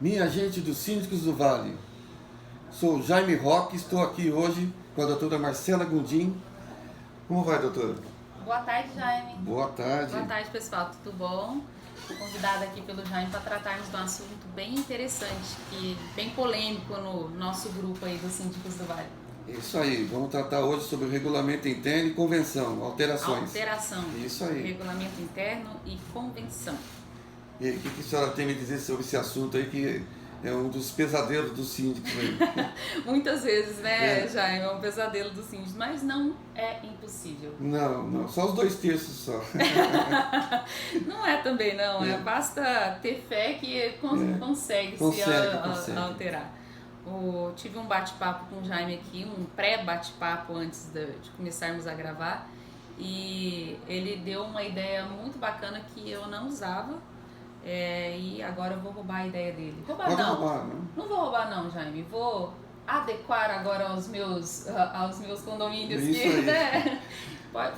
Minha gente dos Síndicos do Vale, sou Jaime Roque, estou aqui hoje com a doutora Marcela Gondim. Como vai, doutora? Boa tarde, Jaime. Boa tarde. Boa tarde, pessoal, tudo bom? Convidada aqui pelo Jaime para tratarmos de um assunto bem interessante e bem polêmico no nosso grupo aí dos Síndicos do Vale. Isso aí, vamos tratar hoje sobre o regulamento interno e convenção, alterações. Alteração. Isso aí. Regulamento interno e convenção. E o que a senhora tem a me dizer sobre esse assunto aí, que é um dos pesadelos dos síndicos aí? Muitas vezes, né, Jaime, é um pesadelo dos síndicos, mas não é impossível. Não, só os 2/3 só. Não é também, não. Basta ter fé que consegue se alterar. Tive um bate-papo com o Jaime aqui, um pré-bate-papo antes de começarmos a gravar, e ele deu uma ideia muito bacana que eu não usava. E agora eu vou roubar a ideia dele. Roubar não? Não vou roubar não, Jaime. Vou adequar agora aos meus condomínios. Isso que, aí. né?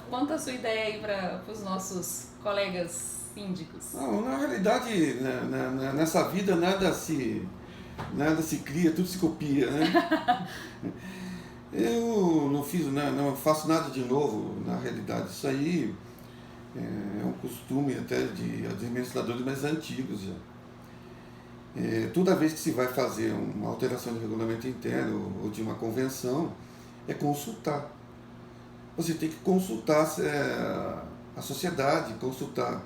Conta a sua ideia aí para os nossos colegas síndicos. Não, na realidade, nessa vida nada se cria, tudo se copia, né? Eu não faço nada de novo, na realidade. Isso aí é um costume até de administradores mais antigos já. Toda vez que se vai fazer uma alteração de regulamento interno ou de uma convenção, é consultar. Você tem que consultar a sociedade, consultar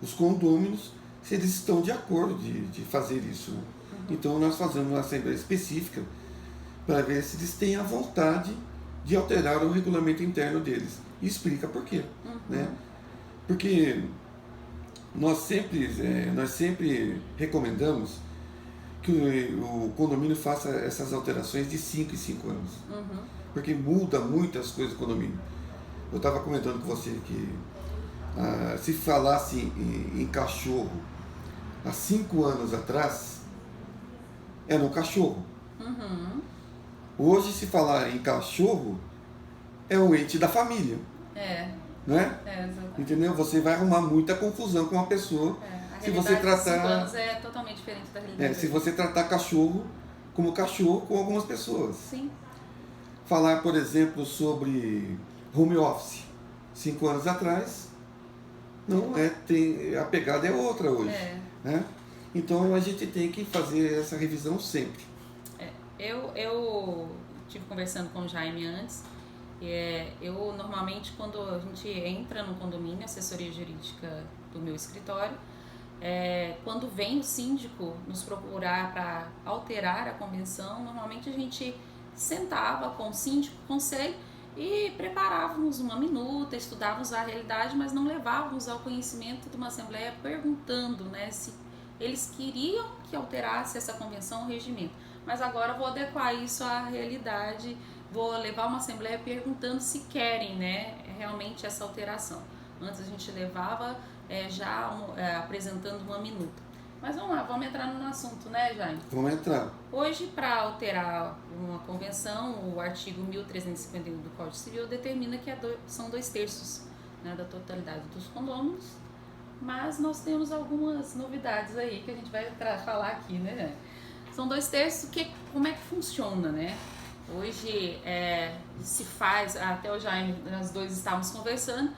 os condôminos, se eles estão de acordo de fazer isso. Né? Então nós fazemos uma assembleia específica para ver se eles têm a vontade de alterar o regulamento interno deles. E explica por quê. Né? Porque nós sempre recomendamos que o condomínio faça essas alterações de 5 em 5 anos. Porque muda muitas coisas do condomínio. Eu estava comentando com você que se falasse em cachorro há 5 anos atrás, era um cachorro. Hoje, se falar em cachorro, é um ente da família. Né? Exatamente. Entendeu? Você vai arrumar muita confusão com uma pessoa se você tratar. 5 anos é totalmente diferente da realidade. Se você tratar cachorro como cachorro com algumas pessoas. Sim. Falar, por exemplo, sobre home office. 5 anos atrás, a pegada é outra hoje. Né? Então a gente tem que fazer essa revisão sempre. Eu tive conversando com o Jaime antes. Eu normalmente, quando a gente entra no condomínio, assessoria jurídica do meu escritório, quando vem o síndico nos procurar para alterar a convenção, normalmente a gente sentava com o síndico, conselho, e preparávamos uma minuta, estudávamos a realidade, mas não levávamos ao conhecimento de uma assembleia perguntando, né, se eles queriam que alterasse essa convenção ou regimento. Mas agora eu vou adequar isso à realidade, vou levar uma assembleia perguntando se querem, né, realmente essa alteração. Antes a gente levava apresentando uma minuta. Mas vamos lá, vamos entrar no assunto, né, Jaime? Vamos entrar. Hoje, para alterar uma convenção, o artigo 1351 do Código Civil determina que são 2/3, né, da totalidade dos condôminos, mas nós temos algumas novidades aí que a gente vai falar aqui, né? São 2/3, como é que funciona, né? Hoje se faz, até o Jaime, nós dois estávamos conversando,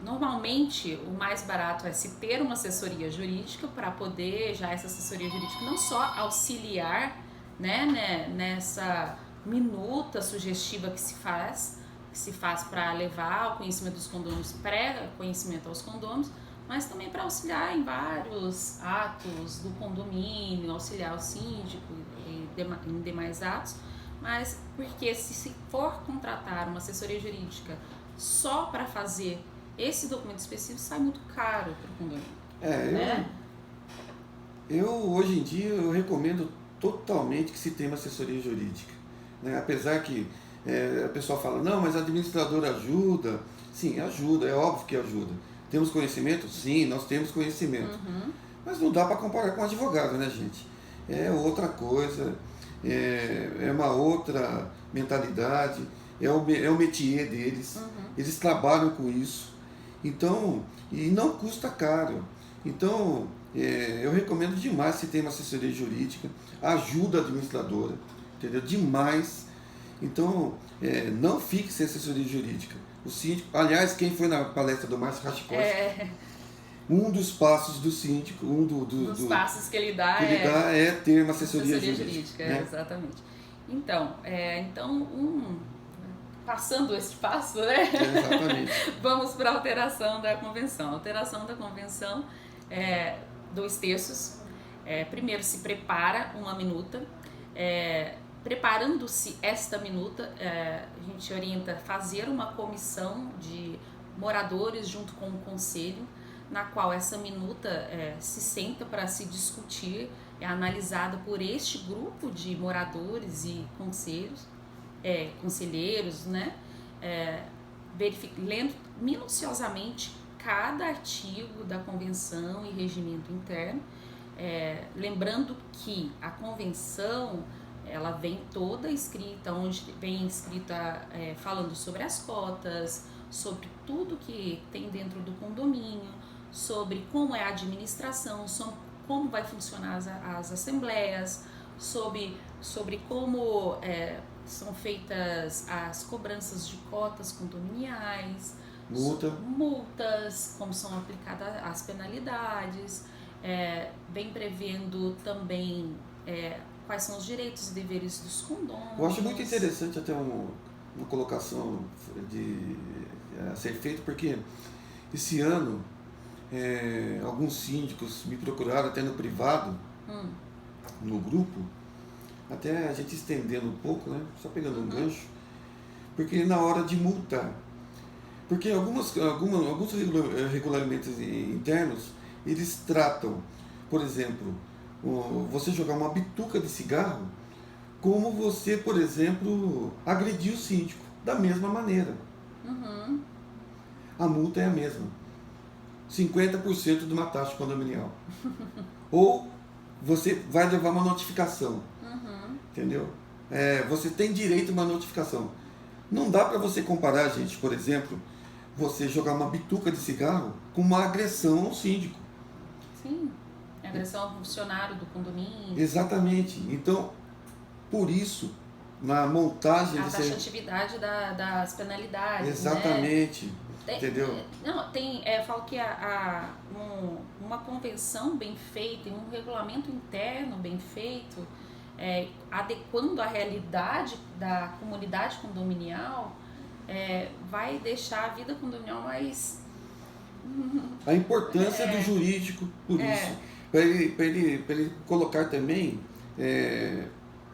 normalmente o mais barato é se ter uma assessoria jurídica para poder essa assessoria jurídica não só auxiliar, né, nessa minuta sugestiva que se faz para levar ao conhecimento dos condôminos, pré-conhecimento aos condôminos, mas também para auxiliar em vários atos do condomínio, auxiliar o síndico em demais atos, mas porque se for contratar uma assessoria jurídica só para fazer esse documento específico, sai muito caro para o condomínio. Eu hoje em dia eu recomendo totalmente que se tenha uma assessoria jurídica. Né? Apesar que a pessoa fala, não, mas a administradora ajuda. Sim, ajuda, é óbvio que ajuda. Temos conhecimento? Sim, nós temos conhecimento. Mas não dá para comparar com advogado, né, gente? É outra coisa, é uma outra mentalidade, é o métier deles, eles trabalham com isso. Então, e não custa caro. Então, eu recomendo demais se tem uma assessoria jurídica, ajuda administradora, entendeu? Demais. Então, não fique sem assessoria jurídica. O síndico, aliás, quem foi na palestra do Márcio Rachikoski, um dos passos do síndico, dos passos que ele dá, é ter uma assessoria jurídica, né? Exatamente. Então, passando esse passo, né? Exatamente. Vamos para a alteração da convenção. A alteração da convenção é 2/3. Primeiro se prepara uma minuta. Preparando-se esta minuta, a gente orienta fazer uma comissão de moradores junto com o conselho, na qual essa minuta se senta para se discutir, é analisada por este grupo de moradores e conselheiros, né? Lendo minuciosamente cada artigo da convenção e regimento interno, lembrando que a convenção ela vem toda escrita, onde vem escrita falando sobre as cotas, sobre tudo que tem dentro do condomínio, sobre como é a administração, como vai funcionar as assembleias, sobre como são feitas as cobranças de cotas condominiais, multas, como são aplicadas as penalidades, vem prevendo também quais são os direitos e deveres dos condôminos. Eu acho muito interessante até uma colocação a ser feita, porque esse ano alguns síndicos me procuraram até no privado, no grupo, até a gente estendendo um pouco, né? Só pegando um gancho, porque na hora de multar, porque alguns regulamentos internos, eles tratam, por exemplo, você jogar uma bituca de cigarro, como você, por exemplo, agredir o síndico, da mesma maneira. A multa é a mesma, 50% de uma taxa condominial. Ou você vai levar uma notificação, entendeu? Você tem direito a uma notificação. Não dá para você comparar, gente, por exemplo, você jogar uma bituca de cigarro com uma agressão ao síndico. Sim, agressão ao funcionário do condomínio. Exatamente. Então, por isso, na montagem... A taxatividade das penalidades. Exatamente. Né? Entendeu? Eu falo que uma convenção bem feita, um regulamento interno bem feito, adequando a realidade da comunidade condominial, vai deixar a vida condominial mais... A importância do jurídico, por isso. Para ele colocar também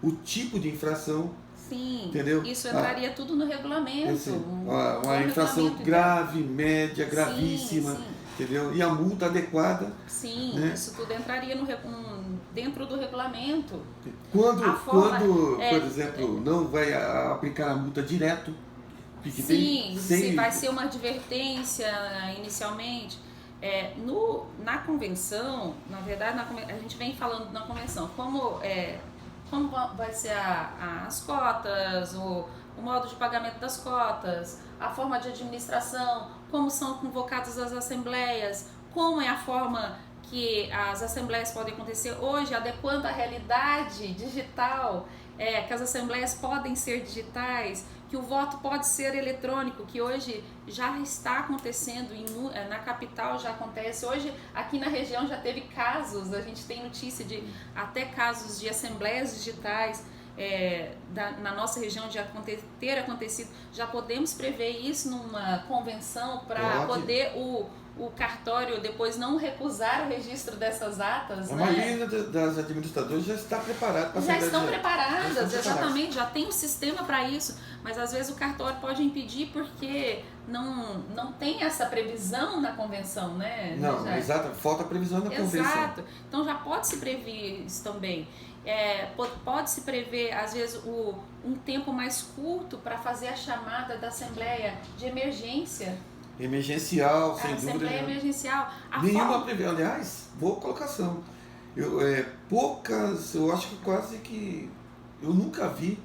o tipo de infração. Sim, entendeu? Isso entraria tudo no regulamento. Uma infração grave, média, gravíssima, sim. Entendeu? E a multa adequada. Sim, né? Isso tudo entraria dentro do regulamento. Quando por exemplo, não vai aplicar a multa direto. Se vai ser uma advertência inicialmente. Na convenção, na verdade, a gente vem falando na convenção, como vai ser as cotas, o modo de pagamento das cotas, a forma de administração, como são convocadas as assembleias, como é a forma que as assembleias podem acontecer hoje, adequando a realidade digital, que as assembleias podem ser digitais, que o voto pode ser eletrônico, que hoje já está acontecendo, na capital já acontece. Hoje, aqui na região já teve casos, a gente tem notícia de até casos de assembleias digitais na nossa região de ter acontecido. Já podemos prever isso numa convenção para poder o cartório depois não recusar o registro dessas atas. A maioria das administradoras já está preparada para Já estão preparadas, exatamente, já tem um sistema para isso, mas às vezes o cartório pode impedir porque não tem essa previsão na convenção, né? Não, exato, falta a previsão na convenção. Exato, então já pode se prever isso também. Pode-se prever, às vezes, um tempo mais curto para fazer a chamada da assembleia de emergência. Emergencial, sem dúvida. Assembleia emergencial. Nenhuma previsão. Aliás, boa colocação. Eu acho que quase que eu nunca vi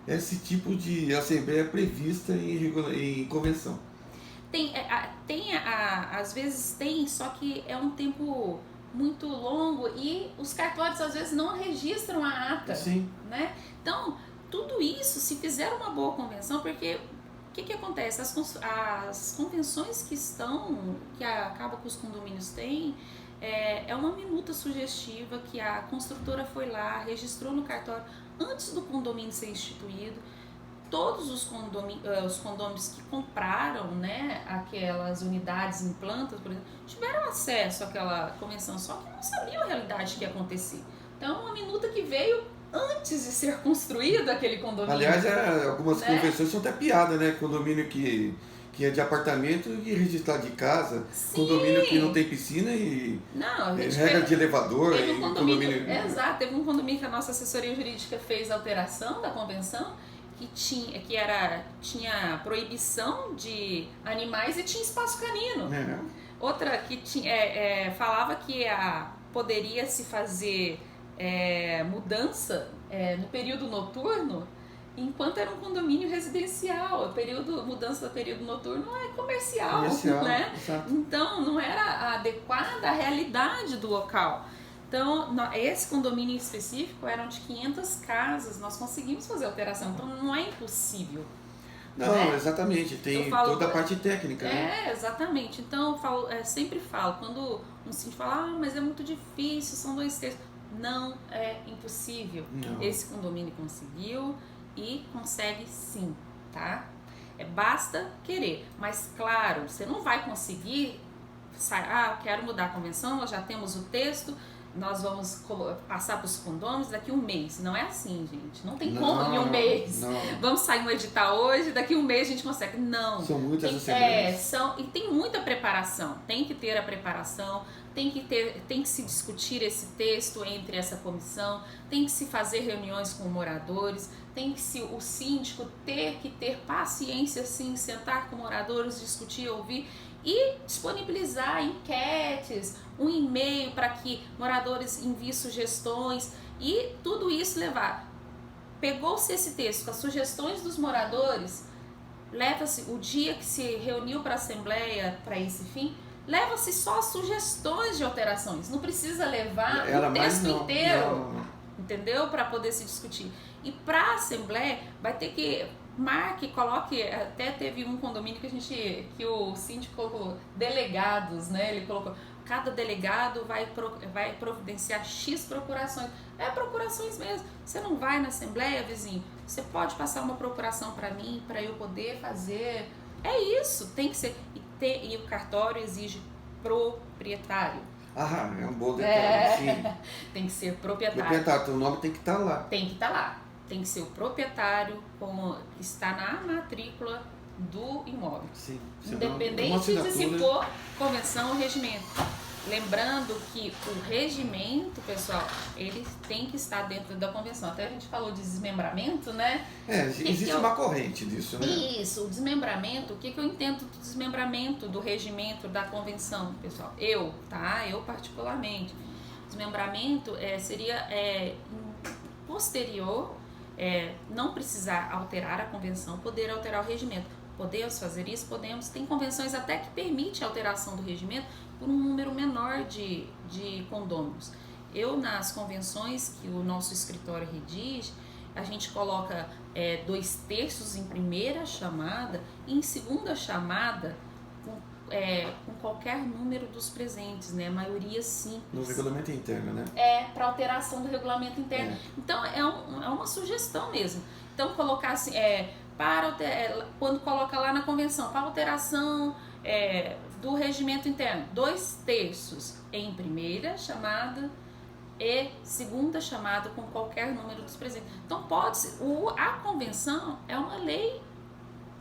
esse tipo de assembleia prevista em convenção. Às vezes tem, só que é um tempo muito longo e os cartórios às vezes não registram a ata. Sim. Né? Então, tudo isso, se fizer uma boa convenção, porque o que acontece? As convenções que a Cabo com os condomínios têm, é uma minuta sugestiva que a construtora foi lá, registrou no cartório antes do condomínio ser instituído. Todos os condôminos que compraram, né, aquelas unidades em plantas, por exemplo, tiveram acesso àquela convenção, só que não sabiam a realidade que ia acontecer. Então, uma minuta que veio antes de ser construído aquele condomínio. Aliás, algumas convenções são até piada, né? Condomínio que é de apartamento e registrado de casa. Sim. Condomínio que não tem piscina e regra de elevador. Teve um condomínio. Exato, teve um condomínio que a nossa assessoria jurídica fez alteração da convenção, que tinha proibição de animais e tinha espaço canino. Outra que falava que poderia se fazer mudança no período noturno, enquanto era um condomínio residencial. Mudança do período noturno é comercial, né? Exato. Então não era adequada à realidade do local. Então, esse condomínio em específico eram de 500 casas, nós conseguimos fazer alteração, então não é impossível. Não, né? Exatamente, tem toda a parte técnica, né? Exatamente. Então, sempre falo, quando um síndico fala, mas é muito difícil, são 2 terços. Não é impossível. Não. Esse condomínio conseguiu e consegue sim, tá? Basta querer, mas claro, você não vai conseguir, eu quero mudar a convenção, nós já temos o texto, nós vamos passar para os condôminos daqui a um mês. Não é assim, gente. Não tem como em um mês. Não. Vamos sair um edital hoje, daqui a um mês a gente consegue. Não. São muitas assembleias. E tem muita preparação. Tem que ter a preparação, tem que se discutir esse texto entre essa comissão, tem que se fazer reuniões com moradores, tem que o síndico ter que ter paciência, sim, sentar com moradores, discutir, ouvir e disponibilizar enquetes, um e-mail para que moradores enviem sugestões e tudo isso levar. Pegou-se esse texto com as sugestões dos moradores, leva-se o dia que se reuniu para a assembleia para esse fim, leva-se só as sugestões de alterações, não precisa levar o texto inteiro, entendeu? Para poder se discutir. E para a assembleia vai ter que coloque, até teve um condomínio que o síndico colocou delegados, né? Ele colocou, cada delegado vai providenciar X procurações. Procurações mesmo. Você não vai na assembleia, vizinho, você pode passar uma procuração para mim, para eu poder fazer. É isso, tem que ser. E o cartório exige proprietário. É um bom detalhe, sim. Tem que ser proprietário. Proprietário, o nome tem que estar lá. Tem que estar lá. Tem que ser o proprietário, como está na matrícula do imóvel. Sim. Independente de se for convenção ou regimento. Lembrando que o regimento, pessoal, ele tem que estar dentro da convenção. Até a gente falou de desmembramento, né? Existe uma corrente disso, né? Isso, o desmembramento, o que eu entendo do desmembramento do regimento da convenção, pessoal? Eu particularmente. Desmembramento seria posterior, não precisar alterar a convenção, poder alterar o regimento. Podemos fazer isso? Podemos. Tem convenções até que permite a alteração do regimento por um número menor de condôminos. Nas convenções que o nosso escritório redige, a gente coloca 2 terços em primeira chamada e em segunda chamada com qualquer número dos presentes, né? A maioria simples. No regulamento interno, né? Para alteração do regulamento interno. Então, é uma sugestão mesmo. Então, colocar assim, quando coloca lá na convenção, para alteração do regimento interno, 2 terços em primeira chamada e segunda chamada com qualquer número dos presentes. Então, a convenção é uma lei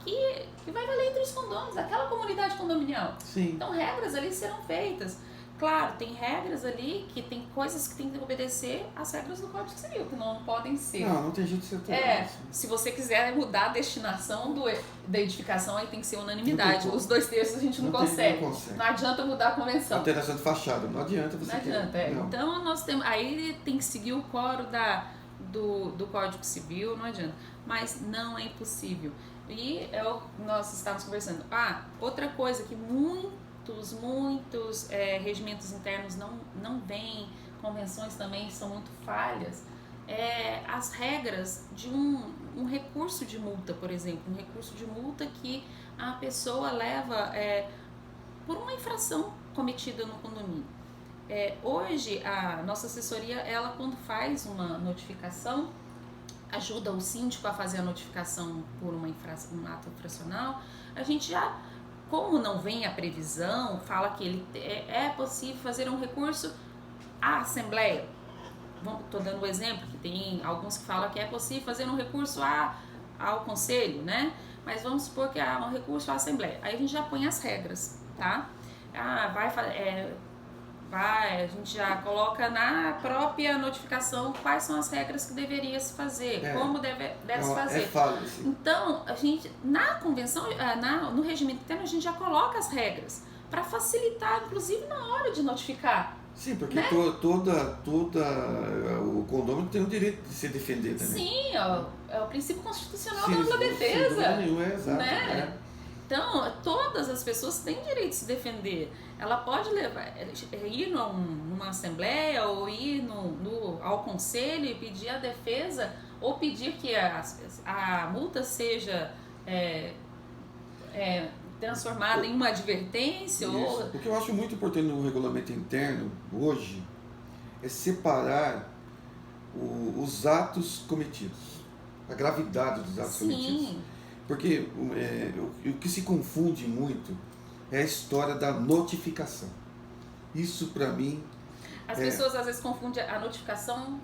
que vai valer entre os condôminos, aquela comunidade condominial. Sim. Então, regras ali serão feitas. Claro, tem regras ali, que tem coisas que tem que obedecer às regras do Código Civil, que não podem ser. Não tem jeito de ser tudo. Se você quiser mudar a destinação da edificação, aí tem que ser unanimidade. Os 2 terços a gente não consegue. Não adianta mudar a convenção. Alteração de fachada, não adianta você. Não adianta, Então, nós temos, aí tem que seguir o quórum da do Código Civil, não adianta. Mas não é impossível. E nós estávamos conversando. Outra coisa que muitos regimentos internos não veem, convenções também são muito falhas, as regras de um recurso de multa, por exemplo. Um recurso de multa que a pessoa leva por uma infração cometida no condomínio. Hoje, a nossa assessoria, ela quando faz uma notificação, ajuda o síndico a fazer a notificação por um ato infracional, a gente já, como não vem a previsão, fala que é possível fazer um recurso à Assembleia. Estou dando um exemplo, que tem alguns que falam que é possível fazer um recurso ao Conselho, né? Mas vamos supor que há um recurso à Assembleia. Aí a gente já põe as regras, tá? A gente já coloca na própria notificação quais são as regras que deveria se fazer, como deve se fazer. Então, a gente, na convenção, no regimento interno, a gente já coloca as regras para facilitar, inclusive na hora de notificar. Sim, porque toda o condomínio tem o direito de se defender também. Sim, é o princípio constitucional da ampla defesa. Exato. Né? Então, todas as pessoas têm direito de se defender. Ela pode ir numa assembleia ou ir ao conselho e pedir a defesa ou pedir que a multa seja transformada em uma advertência. O que eu acho muito importante no regulamento interno hoje é separar os atos cometidos, a gravidade dos atos cometidos. Porque o que se confunde muito é a história da notificação. Isso, para mim... As pessoas às vezes confundem a notificação...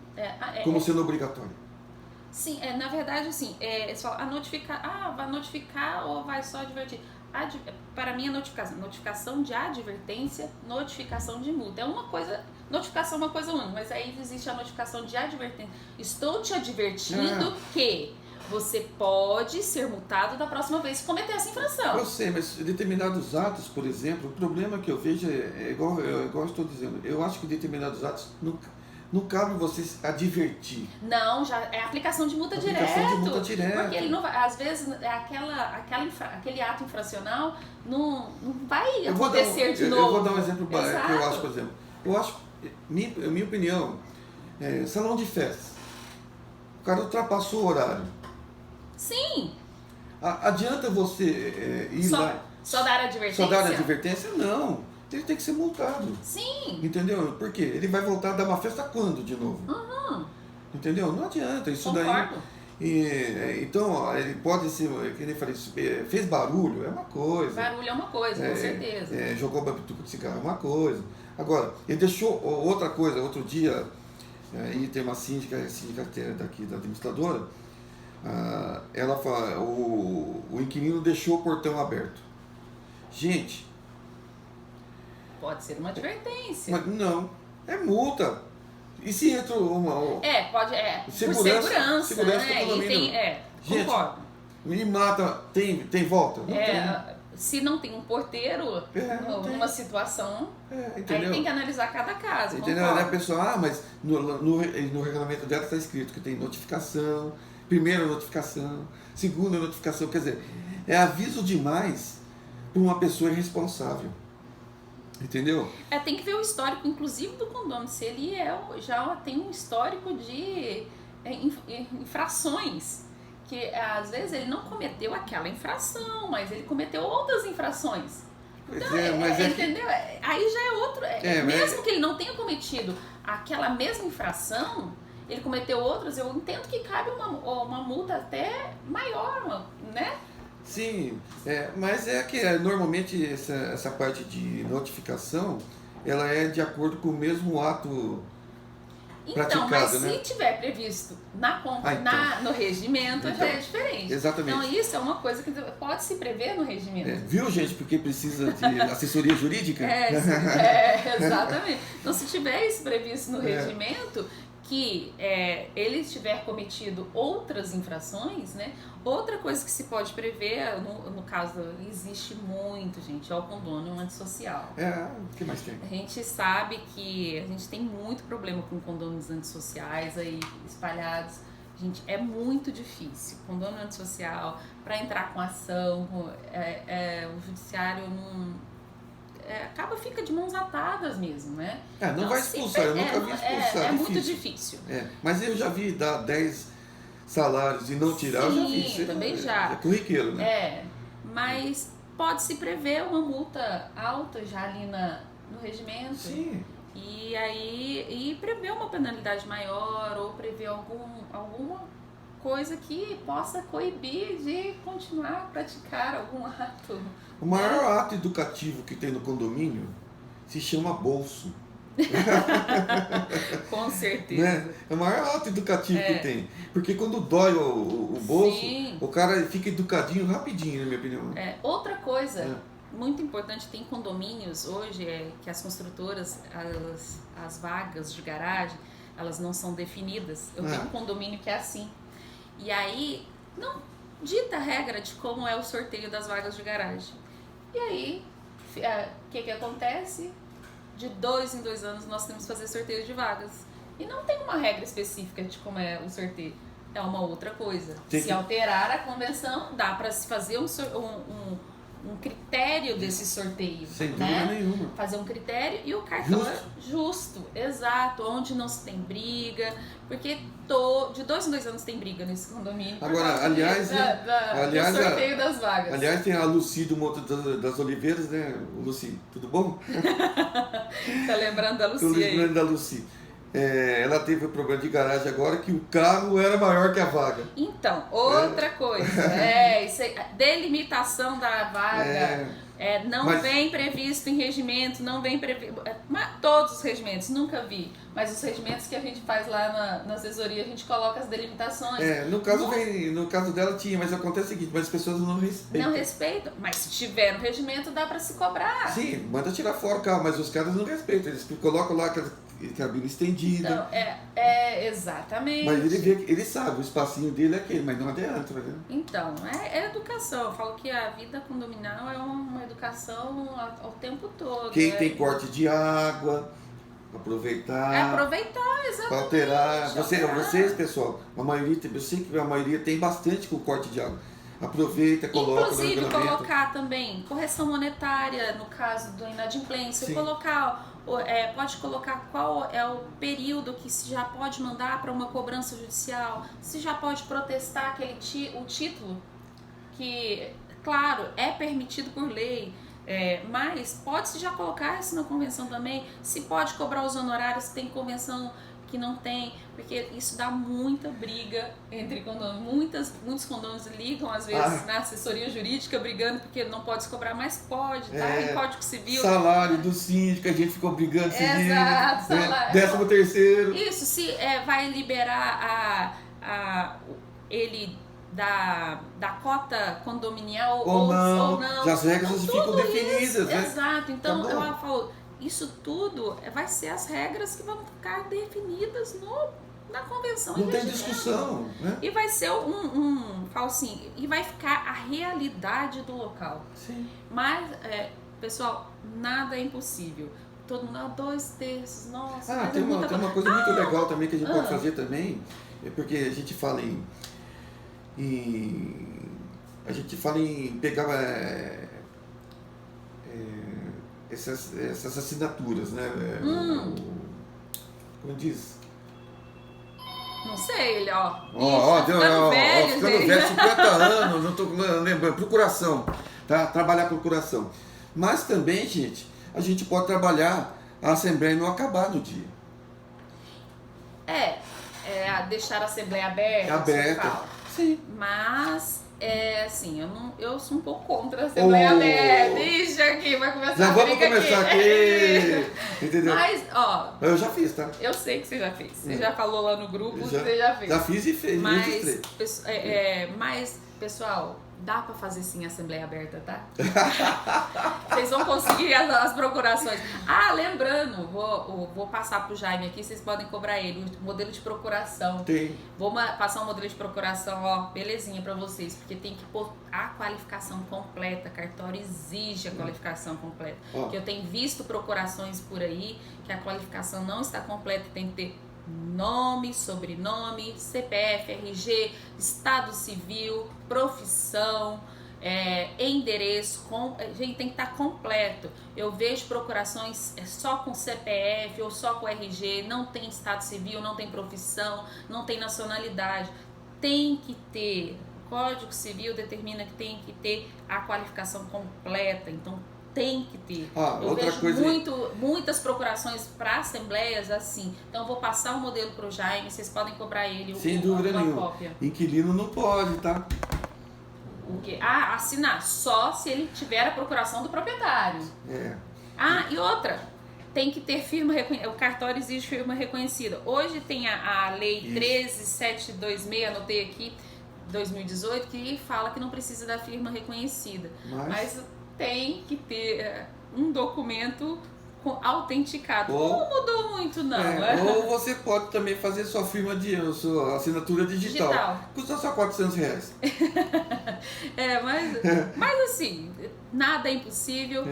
como sendo obrigatória. Sim, na verdade, assim, eles falam, vai notificar ou vai só advertir? Para mim, a notificação de advertência, notificação de multa. É uma coisa... Notificação é uma coisa única, mas aí existe a notificação de advertência. Estou te advertindo que... você pode ser multado da próxima vez que cometer essa infração. Eu sei, mas determinados atos, por exemplo, o problema que eu vejo igual eu estou dizendo. Eu acho que determinados atos não cabe você advertir. Não, já é aplicação de multa direta. Porque ele não vai, às vezes aquele ato infracional não vai acontecer de novo. Eu vou dar um exemplo que eu acho, por exemplo. Eu acho, minha opinião, salão de festa. O cara ultrapassou o horário. Sim. Adianta você ir lá... Só dar advertência? Só dar advertência? Não. Ele tem que ser multado. Sim. Entendeu? Por quê? Ele vai voltar a dar uma festa quando de novo? Entendeu? Não adianta. Isso Concordo. daí... então, ele pode ser... Que nem falei, fez barulho, é uma coisa. Barulho é uma coisa, com certeza. Jogou batuta de cigarro, é uma coisa. Agora, ele deixou outra coisa. Outro dia, aí tem uma síndica daqui da administradora, ela fala, o inquilino deixou o portão aberto. Gente... Pode ser uma advertência. Mas não, é multa. E se entra uma... pode, segurança né? do condomínio. Gente, concordo. Me mata, tem volta? Não tem. Se não tem um porteiro numa situação, aí tem que analisar cada caso. Entendeu? Aí a pessoa, mas no regulamento dela está escrito que tem notificação, primeira notificação, segunda notificação, quer dizer, é aviso demais para uma pessoa irresponsável. Entendeu? Tem que ver o histórico, inclusive, do condomínio, se ele já tem um histórico de infrações, que às vezes ele não cometeu aquela infração, mas ele cometeu outras infrações. Então, entendeu? Aí já é outro. Mesmo que ele não tenha cometido aquela mesma infração, ele cometeu outras, eu entendo que cabe uma multa até maior, né? Sim, mas que normalmente essa parte de notificação, ela é de acordo com o mesmo ato praticado, mas né? Se tiver previsto no regimento, já é diferente. Exatamente. Então isso é uma coisa que pode se prever no regimento. Viu, gente? Porque precisa de assessoria jurídica? Exatamente. Então se tiver isso previsto no regimento, que ele tiver cometido outras infrações, né? Outra coisa que se pode prever, no caso, existe muito, gente, é o condômino antissocial. O que mais tem? A gente sabe que a gente tem muito problema com condôminos antissociais aí espalhados. Gente, é muito difícil. Condômino antissocial, para entrar com ação, o judiciário não... fica de mãos atadas mesmo, né? Não então, vai expulsar, eu nunca vi expulsar. É muito difícil. Mas eu já vi dar 10 salários e não tirar, eu já vi. Sim, também já. É corriqueiro, né? Mas pode-se prever uma multa alta já ali no regimento. Sim. E aí prever uma penalidade maior ou prever alguma coisa que possa coibir de continuar a praticar algum ato. O maior ato educativo que tem no condomínio se chama bolso. Com certeza. Né? É o maior ato educativo que tem. Porque quando dói o bolso, Sim. o cara fica educadinho rapidinho, na minha opinião. Outra coisa muito importante, tem condomínios hoje que as construtoras, as vagas de garagem, elas não são definidas. Eu tenho um condomínio que é assim. E aí, não dita a regra de como é o sorteio das vagas de garagem. E aí, o que acontece? De 2 em 2 anos nós temos que fazer sorteio de vagas. E não tem uma regra específica de como é o sorteio. É uma outra coisa. Se alterar a convenção, dá para se fazer um critério desse sorteio. Sem dúvida nenhuma. Fazer um critério e o cartão justo, exato, onde não se tem briga, porque de 2 em 2 anos tem briga nesse condomínio. Agora, aliás, do sorteio das vagas. Aliás, tem a Lucy do Monte das Oliveiras, né? Lucy, tudo bom? Tá lembrando da Lucy? Tô lembrando da Lucy. Ela teve um problema de garagem agora que o carro era maior que a vaga. Então, outra coisa, isso aí, delimitação da vaga, mas vem previsto em regimento, não vem previsto, todos os regimentos, nunca vi, mas os regimentos que a gente faz lá na assessoria, a gente coloca as delimitações. No caso dela tinha, mas acontece o seguinte, mas as pessoas não respeitam. Não respeitam, mas se tiver no regimento dá para se cobrar. Sim, manda tirar fora o carro, mas os caras não respeitam, eles colocam lá cabine estendida. Então, exatamente. Mas ele sabe, o espacinho dele é aquele, mas não adianta, né? Então, é educação. Eu falo que a vida condominal é uma educação ao tempo todo. Quem tem corte de água, aproveitar. Exatamente. Para alterar. Vocês, pessoal, eu sei que a maioria tem bastante com corte de água. Aproveita, coloca inclusive, no regulamento. colocar também correção monetária, no caso do inadimplência. Sim. Pode colocar qual é o período que se já pode mandar para uma cobrança judicial, se já pode protestar o título, que, claro, é permitido por lei, mas pode-se já colocar isso na convenção também, se pode cobrar os honorários, se tem convenção que não tem, porque isso dá muita briga entre condôminos. Muitos condôminos ligam, às vezes, na assessoria jurídica, brigando porque não pode se cobrar, mas pode, tá? Em Código Civil. Salário do síndico, a gente ficou brigando. Exato, salário. 13º. Isso, se vai liberar ele da cota condominial ou não. Já as regras ficam definidas, isso, né? Exato, então Tá eu falo... Isso tudo vai ser as regras que vão ficar definidas na convenção. Não tem discussão, né? E vai ser falo assim, e vai ficar a realidade do local. Sim. Mas, pessoal, nada é impossível. Todo mundo, 2/3, nossa. Tem uma coisa muito legal também que a gente pode fazer também, porque a gente fala em pegar essas assinaturas, né? Como diz? Não sei, tá ficando velho, 50 anos, não tô lembrando, procuração, tá? Trabalhar procuração. Mas também, gente, a gente pode trabalhar a Assembleia e não acabar no dia. Deixar a Assembleia aberta. Aberta, sim. Mas... assim, eu sou um pouco contra a Assembleia aberta. Ixi, aqui, vai começar já a vamos começar aqui. Entendeu? Mas, eu já fiz, tá? Eu sei que você já fez. Você já falou lá no grupo, você já fez. Já fiz e fez. Mas, pessoal, Dá pra fazer sim assembleia aberta, tá? Vocês vão conseguir as procurações. Ah, lembrando, vou passar pro Jaime aqui, vocês podem cobrar ele, o modelo de procuração. Tem. Vou passar um modelo de procuração, ó, belezinha pra vocês, porque tem que pôr a qualificação completa, cartório exige a qualificação completa. Porque eu tenho visto procurações por aí que a qualificação não está completa, tem que ter nome, sobrenome, CPF, RG, estado civil, profissão, endereço, gente, tem que estar completo. Eu vejo procurações só com CPF ou só com RG, não tem estado civil, não tem profissão, não tem nacionalidade. Tem que ter, o Código Civil determina que tem que ter a qualificação completa, então tem que ter. Eu vejo muitas procurações para assembleias assim. Então eu vou passar o modelo para o Jaime, vocês podem cobrar ele sem dúvida nenhuma. Cópia. Inquilino não pode, tá? O quê? Assinar só se ele tiver a procuração do proprietário. E outra, tem que ter firma reconhecida. O cartório exige firma reconhecida. Hoje tem a lei 13726, anotei aqui, 2018, que fala que não precisa da firma reconhecida. Mas tem que ter um documento autenticado. Não mudou muito, não. Ou você pode também fazer sua firma sua assinatura digital. Custa só R$400. Mas assim, nada é impossível.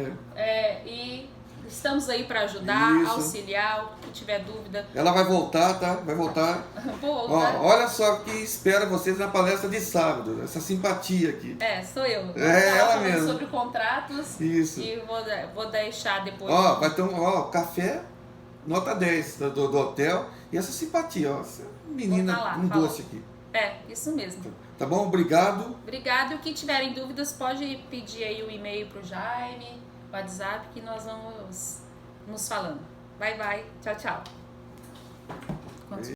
E estamos aí para ajudar, auxiliar, o que tiver dúvida. Ela vai voltar, tá? Vai voltar. Vou voltar. Olha só que espera vocês na palestra de sábado. Essa simpatia aqui. Sou eu. Ela mesmo. Sobre contratos. Isso. E vou deixar depois. Vai ter café, nota 10 do hotel. E essa simpatia, essa menina, doce aqui. Isso mesmo. Tá bom? Obrigado. Obrigado. E o que tiverem dúvidas, pode pedir aí o e-mail pro Jaime, WhatsApp, que nós vamos nos falando. Bye, bye. Tchau, tchau.